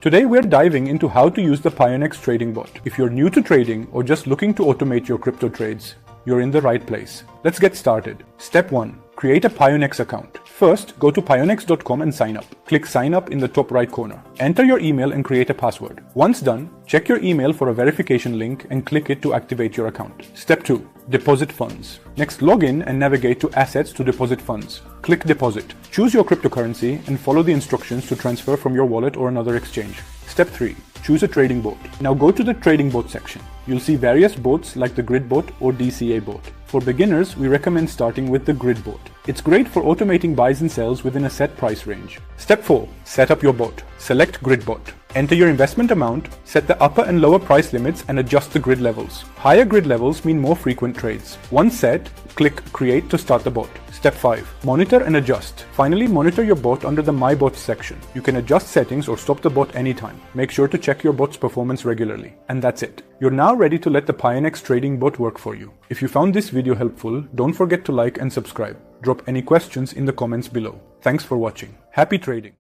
Today we're diving into how to use the Pionex trading bot. If you're new to trading or just looking to automate your crypto trades, you're in the right place. Let's get started. Step 1. Create a Pionex account. First, go to pionex.com and sign up. Click sign up in the top right corner. Enter your email and create a password. Once done, check your email for a verification link and click it to activate your account. Step 2. Deposit funds. Next, log in and navigate to Assets to deposit funds. Click Deposit. Choose your cryptocurrency and follow the instructions to transfer from your wallet or another exchange. Step 3. Choose a trading bot. Now go to the trading bot section. You'll see various bots like the Grid bot or DCA bot. For beginners, we recommend starting with the Grid bot. It's great for automating buys and sells within a set price range. Step 4. Set up your bot. Select Grid bot. Enter your investment amount, set the upper and lower price limits and adjust the grid levels. Higher grid levels mean more frequent trades. Once set, click Create to start the bot. Step 5. Monitor and adjust. Finally, monitor your bot under the My Bots section. You can adjust settings or stop the bot anytime. Make sure to check your bot's performance regularly. And that's it. You're now ready to let the Pionex trading bot work for you. If you found this video helpful, don't forget to like and subscribe. Drop any questions in the comments below. Thanks for watching. Happy trading!